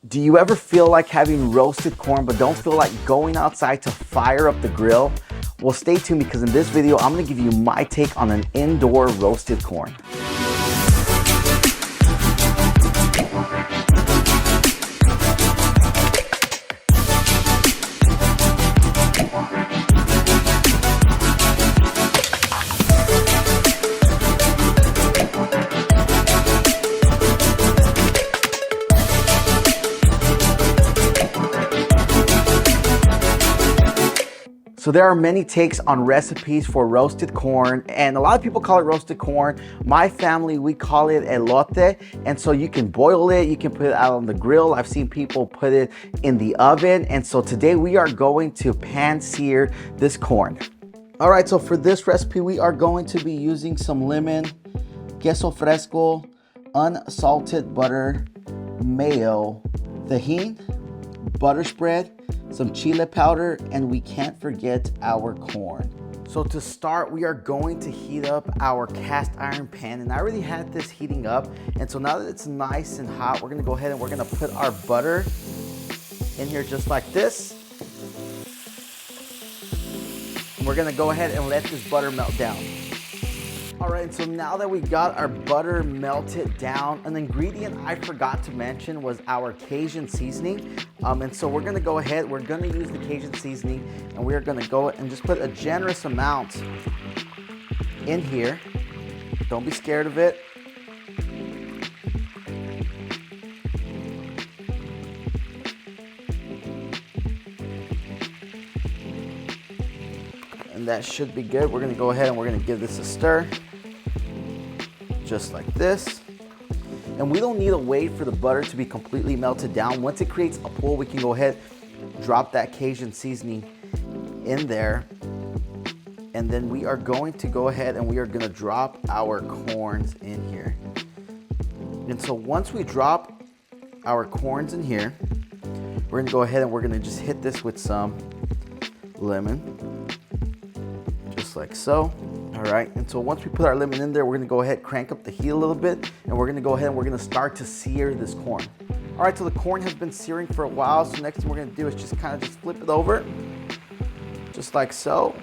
Do you ever feel like having roasted corn but don't feel like going outside to fire up the grill? Well, stay tuned because in this video, I'm gonna give you my take on an indoor roasted corn. So there are many takes on recipes for roasted corn, and a lot of people call it roasted corn. My family, we call it elote. And so you can boil it, you can put it out on the grill. I've seen people put it in the oven. And so today we are going to pan sear this corn. All right, so for this recipe, we are going to be using some lemon, queso fresco, unsalted butter, mayo, tahini, butter spread, some chile powder, and we can't forget our corn. So to start, we are going to heat up our cast iron pan, and I already had this heating up. And so now that it's nice and hot, we're gonna go ahead and we're gonna put our butter in here just like this. And we're gonna go ahead and let this butter melt down. All right, so now that we got our butter melted down, an ingredient I forgot to mention was our Cajun seasoning. And so we're gonna go ahead, we're gonna use the Cajun seasoning, and we're gonna go and just put a generous amount in here. Don't be scared of it. And that should be good. We're gonna go ahead and we're gonna give this a stir. Just like this. And we don't need to wait for the butter to be completely melted down. Once it creates a pool, we can go ahead, drop that Cajun seasoning in there. And then we are going to go ahead and we are gonna drop our corns in here. And so once we drop our corns in here, we're gonna go ahead and we're gonna just hit this with some lemon, just like so. All right, and so once we put our lemon in there, we're gonna go ahead, crank up the heat a little bit, and we're gonna go ahead and we're gonna start to sear this corn. All right, so the corn has been searing for a while, so next thing we're gonna do is just kind of just flip it over, just like so.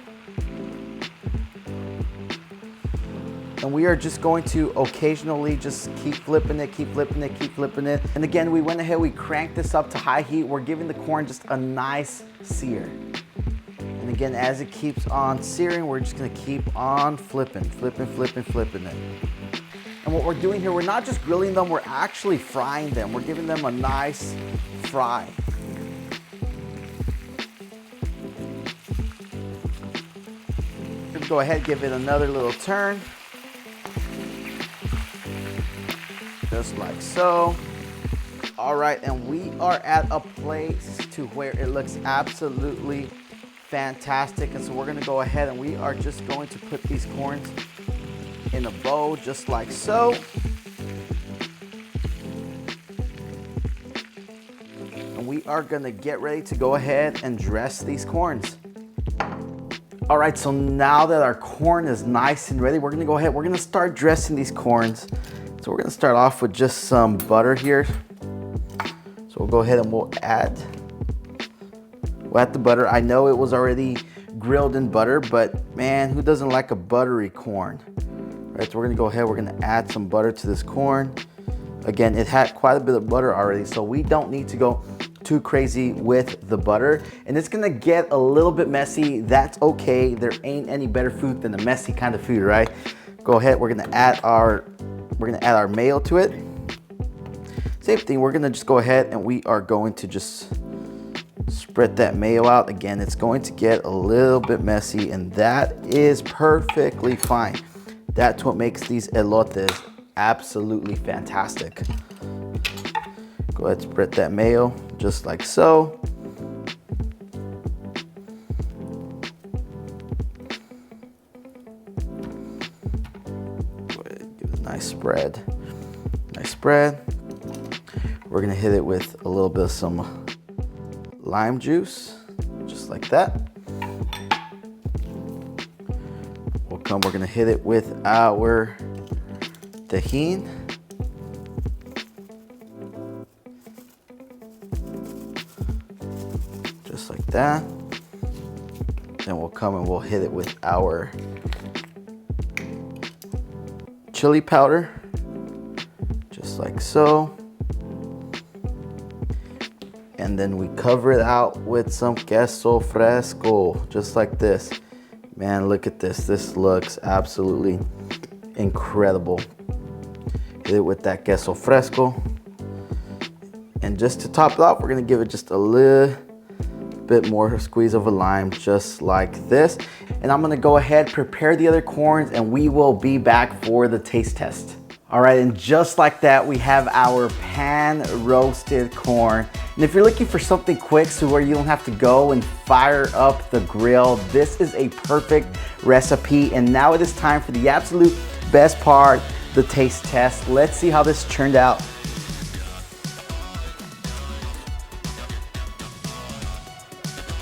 And we are just going to occasionally just keep flipping it, keep flipping it, keep flipping it. And again, we went ahead, we cranked this up to high heat. We're giving the corn just a nice sear. And again, as it keeps on searing, we're just gonna keep on flipping, flipping, flipping, flipping it. And what we're doing here, we're not just grilling them, we're actually frying them. We're giving them a nice fry. We're gonna go ahead, give it another little turn. Just like so. All right, and we are at a place to where it looks absolutely fantastic. And so we're gonna go ahead and we are just going to put these corns in a bowl just like so. And we are gonna get ready to go ahead and dress these corns. All right, so now that our corn is nice and ready, we're gonna go ahead, we're gonna start dressing these corns. So we're gonna start off with just some butter here. So we'll go ahead and we'll add the butter. I know it was already grilled in butter, but man, who doesn't like a buttery corn? All right, so we're gonna go ahead, we're gonna add some butter to this corn. Again, it had quite a bit of butter already, so we don't need to go too crazy with the butter. And it's gonna get a little bit messy. That's okay. There ain't any better food than a messy kind of food, right? Go ahead, we're gonna add our mayo to it. Same thing, we're gonna just go ahead and we are going to just spread that mayo out. Again, it's going to get a little bit messy, and that is perfectly fine. That's what makes these elotes absolutely fantastic. Go ahead, spread that mayo just like so. Go ahead, give it a nice spread. Nice spread. We're gonna hit it with a little bit of some lime juice, just like that. We're gonna hit it with our tahini. just like that. Then we'll come and we'll hit it with our chili powder, just like so. And then we cover it out with some queso fresco, just like this. Man, look at this. This looks absolutely incredible. Hit it with that queso fresco. And just to top it off, we're gonna give it just a little bit more squeeze of a lime, just like this. And I'm gonna go ahead, prepare the other corns, and we will be back for the taste test. All right, and just like that, we have our pan roasted corn. And if you're looking for something quick so where you don't have to go and fire up the grill, this is a perfect recipe. And now it is time for the absolute best part, the taste test. Let's see how this turned out.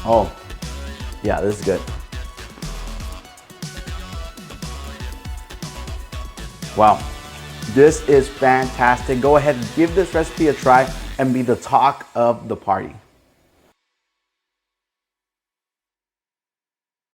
Oh, yeah, this is good. Wow, this is fantastic. Go ahead and give this recipe a try and be the talk of the party.